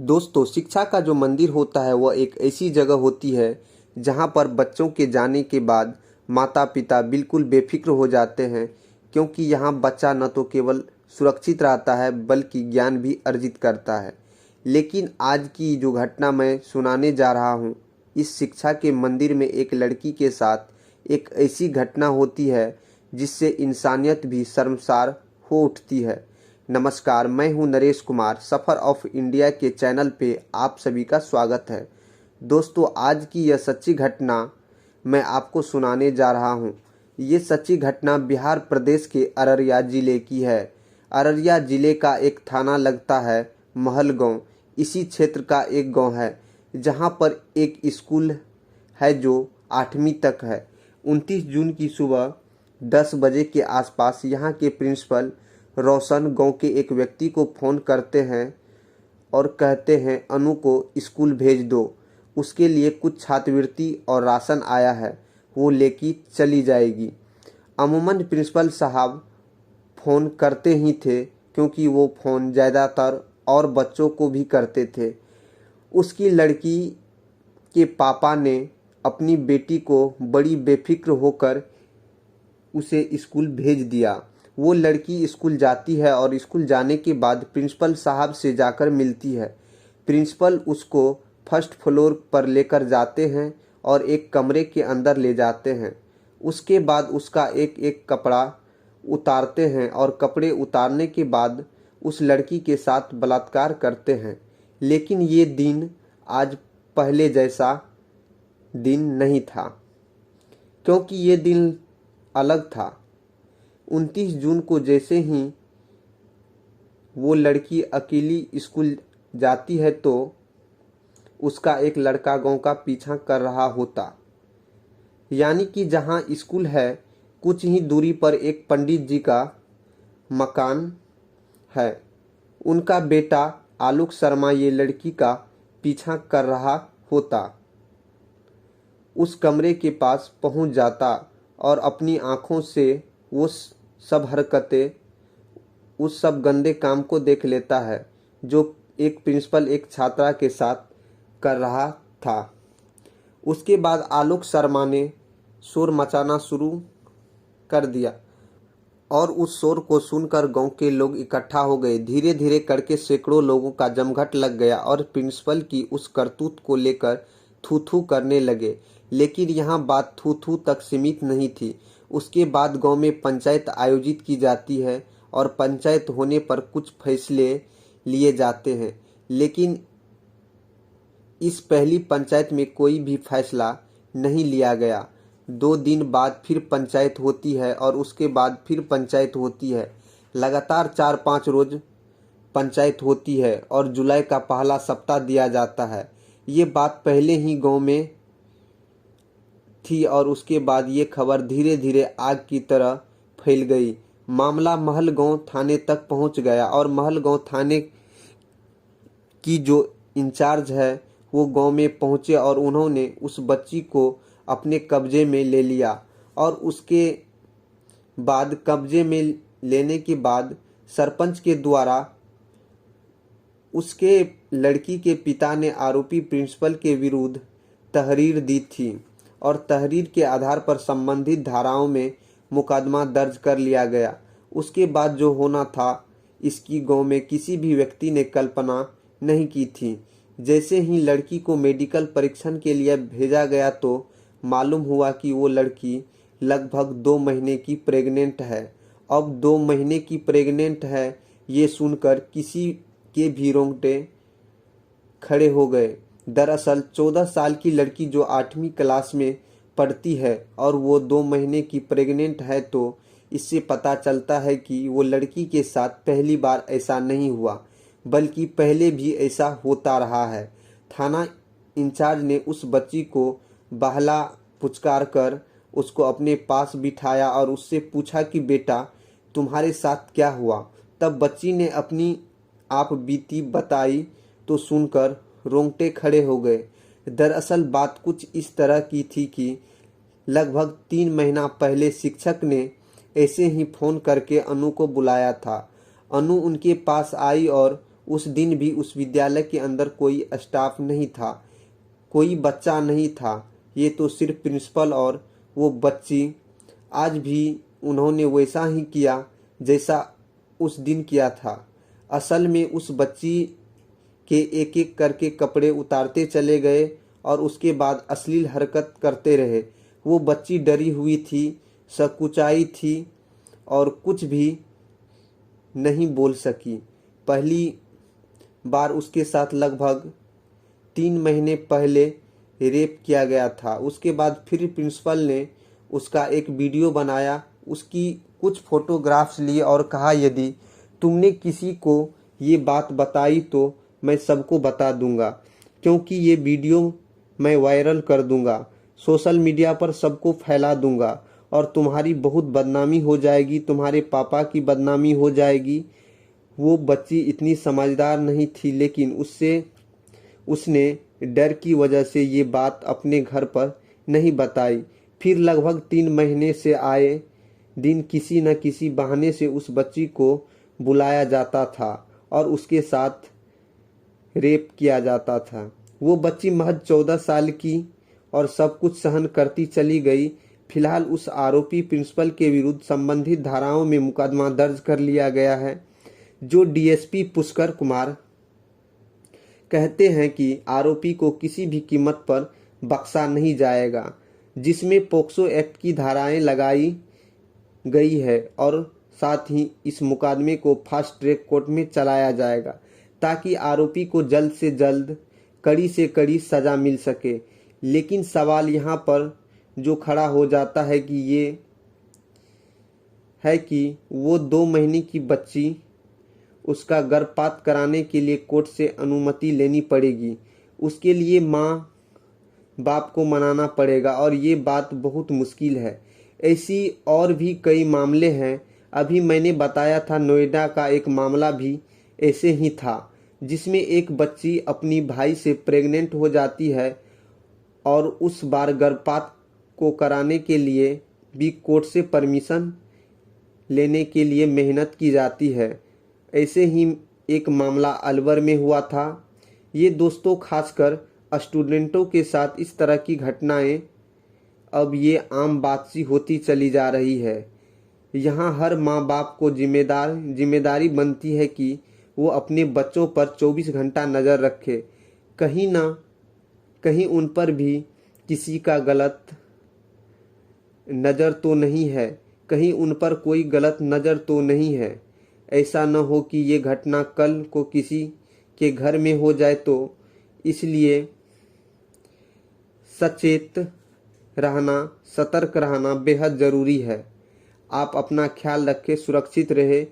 दोस्तों, शिक्षा का जो मंदिर होता है वह एक ऐसी जगह होती है जहां पर बच्चों के जाने के बाद माता पिता बिल्कुल बेफिक्र हो जाते हैं, क्योंकि यहां बच्चा न तो केवल सुरक्षित रहता है बल्कि ज्ञान भी अर्जित करता है। लेकिन आज की जो घटना मैं सुनाने जा रहा हूं, इस शिक्षा के मंदिर में एक लड़की के साथ एक ऐसी घटना होती है जिससे इंसानियत भी शर्मसार हो उठती है। नमस्कार, मैं हूं नरेश कुमार। सफ़र ऑफ इंडिया के चैनल पे आप सभी का स्वागत है। दोस्तों, आज की यह सच्ची घटना मैं आपको सुनाने जा रहा हूं। ये सच्ची घटना बिहार प्रदेश के अररिया ज़िले की है। अररिया ज़िले का एक थाना लगता है महलगांव। इसी क्षेत्र का एक गांव है जहां पर एक स्कूल है जो 8वीं तक है। 29 जून की सुबह 10 बजे के आसपास यहाँ के प्रिंसिपल रोशन गांव के एक व्यक्ति को फ़ोन करते हैं और कहते हैं अनु को स्कूल भेज दो, उसके लिए कुछ छात्रवृत्ति और राशन आया है, वो लेके चली जाएगी। अमूमन प्रिंसिपल साहब फ़ोन करते ही थे, क्योंकि वो फ़ोन ज़्यादातर और बच्चों को भी करते थे। उसकी लड़की के पापा ने अपनी बेटी को बड़ी बेफिक्र होकर उसे स्कूल भेज दिया। वो लड़की स्कूल जाती है और स्कूल जाने के बाद प्रिंसिपल साहब से जाकर मिलती है। प्रिंसिपल उसको फर्स्ट फ्लोर पर लेकर जाते हैं और एक कमरे के अंदर ले जाते हैं। उसके बाद उसका एक एक कपड़ा उतारते हैं और कपड़े उतारने के बाद उस लड़की के साथ बलात्कार करते हैं। लेकिन ये दिन आज पहले जैसा दिन नहीं था, क्योंकि ये दिन अलग था। 29 जून को जैसे ही वो लड़की अकेली स्कूल जाती है तो उसका एक लड़का गांव का पीछा कर रहा होता। यानी कि जहां स्कूल है कुछ ही दूरी पर एक पंडित जी का मकान है। उनका बेटा आलोक शर्मा ये लड़की का पीछा कर रहा होता। उस कमरे के पास पहुंच जाता और अपनी आंखों से वो सब हरकतें, उस सब गंदे काम को देख लेता है जो एक प्रिंसिपल एक छात्रा के साथ कर रहा था। उसके बाद आलोक शर्मा ने शोर मचाना शुरू कर दिया और उस शोर को सुनकर गांव के लोग इकट्ठा हो गए। धीरे धीरे करके सैकड़ों लोगों का जमघट लग गया और प्रिंसिपल की उस करतूत को लेकर थू थू करने लगे। लेकिन यहाँ बात थू थू तक सीमित नहीं थी। उसके बाद गांव में पंचायत आयोजित की जाती है और पंचायत होने पर कुछ फैसले लिए जाते हैं। लेकिन इस पहली पंचायत में कोई भी फैसला नहीं लिया गया। 2 दिन बाद फिर पंचायत होती है और उसके बाद फिर पंचायत होती है। लगातार 4-5 रोज पंचायत होती है और जुलाई का पहला सप्ताह दिया जाता है। ये बात पहले ही गांव में थी और उसके बाद ये खबर धीरे धीरे आग की तरह फैल गई। मामला महलगांव थाने तक पहुंच गया और महलगांव थाने की जो इंचार्ज है वो गांव में पहुंचे और उन्होंने उस बच्ची को अपने कब्जे में ले लिया। और उसके बाद कब्जे में लेने के बाद सरपंच के द्वारा उसके लड़की के पिता ने आरोपी प्रिंसिपल के विरुद्ध तहरीर दी थी और तहरीर के आधार पर संबंधित धाराओं में मुकदमा दर्ज कर लिया गया। उसके बाद जो होना था इसकी गांव में किसी भी व्यक्ति ने कल्पना नहीं की थी। जैसे ही लड़की को मेडिकल परीक्षण के लिए भेजा गया तो मालूम हुआ कि वो लड़की लगभग 2 महीने की प्रेग्नेंट है। अब 2 महीने की प्रेग्नेंट है ये सुनकर किसी के भी रोंगटे खड़े हो गए। दरअसल 14 साल की लड़की जो 8वीं क्लास में पढ़ती है और वो 2 महीने की प्रेग्नेंट है, तो इससे पता चलता है कि वो लड़की के साथ पहली बार ऐसा नहीं हुआ बल्कि पहले भी ऐसा होता रहा है। थाना इंचार्ज ने उस बच्ची को बहला पुचकार कर उसको अपने पास बिठाया और उससे पूछा कि बेटा तुम्हारे साथ क्या हुआ। तब बच्ची ने अपनी आप बीती बताई तो सुनकर रोंगटे खड़े हो गए। दरअसल बात कुछ इस तरह की थी कि लगभग 3 महीना पहले शिक्षक ने ऐसे ही फ़ोन करके अनु को बुलाया था। अनु उनके पास आई और उस दिन भी उस विद्यालय के अंदर कोई स्टाफ नहीं था, कोई बच्चा नहीं था। ये तो सिर्फ प्रिंसिपल और वो बच्ची। आज भी उन्होंने वैसा ही किया जैसा उस दिन किया था। असल में उस बच्ची के एक एक करके कपड़े उतारते चले गए और उसके बाद अश्लील हरकत करते रहे। वो बच्ची डरी हुई थी, संकुचाई थी और कुछ भी नहीं बोल सकी। पहली बार उसके साथ लगभग 3 महीने पहले रेप किया गया था। उसके बाद फिर प्रिंसिपल ने उसका एक वीडियो बनाया, उसकी कुछ फोटोग्राफ्स लिए और कहा यदि तुमने किसी को ये बात बताई तो मैं सबको बता दूंगा, क्योंकि ये वीडियो मैं वायरल कर दूंगा, सोशल मीडिया पर सबको फैला दूंगा और तुम्हारी बहुत बदनामी हो जाएगी, तुम्हारे पापा की बदनामी हो जाएगी। वो बच्ची इतनी समझदार नहीं थी, लेकिन उसने डर की वजह से ये बात अपने घर पर नहीं बताई। फिर लगभग 3 महीने से आए दिन किसी न किसी बहाने से उस बच्ची को बुलाया जाता था और उसके साथ रेप किया जाता था। वो बच्ची महज 14 साल की और सब कुछ सहन करती चली गई। फिलहाल उस आरोपी प्रिंसिपल के विरुद्ध संबंधित धाराओं में मुकदमा दर्ज कर लिया गया है। जो डीएसपी पुष्कर कुमार कहते हैं कि आरोपी को किसी भी कीमत पर बख्शा नहीं जाएगा, जिसमें पोक्सो एक्ट की धाराएं लगाई गई है और साथ ही इस मुकदमे को फास्ट ट्रैक कोर्ट में चलाया जाएगा ताकि आरोपी को जल्द से जल्द कड़ी से कड़ी सजा मिल सके। लेकिन सवाल यहाँ पर जो खड़ा हो जाता है कि ये है कि वो 2 महीने की बच्ची, उसका गर्भपात कराने के लिए कोर्ट से अनुमति लेनी पड़ेगी। उसके लिए माँ बाप को मनाना पड़ेगा और ये बात बहुत मुश्किल है। ऐसी और भी कई मामले हैं। अभी मैंने बताया था नोएडा का एक मामला भी ऐसे ही था, जिसमें एक बच्ची अपनी भाई से प्रेग्नेंट हो जाती है और उस बार गर्भपात को कराने के लिए भी कोर्ट से परमिशन लेने के लिए मेहनत की जाती है। ऐसे ही एक मामला अलवर में हुआ था। ये दोस्तों खासकर स्टूडेंटों के साथ इस तरह की घटनाएं अब ये आम बात सी होती चली जा रही है। यहाँ हर माँ बाप को जिम्मेदारी बनती है कि वो अपने बच्चों पर 24 घंटा नज़र रखे, कहीं ना कहीं उन पर भी किसी का गलत नज़र तो नहीं है, कहीं उन पर कोई गलत नज़र तो नहीं है। ऐसा न हो कि ये घटना कल को किसी के घर में हो जाए। तो इसलिए सचेत रहना, सतर्क रहना बेहद ज़रूरी है। आप अपना ख्याल रखें, सुरक्षित रहे।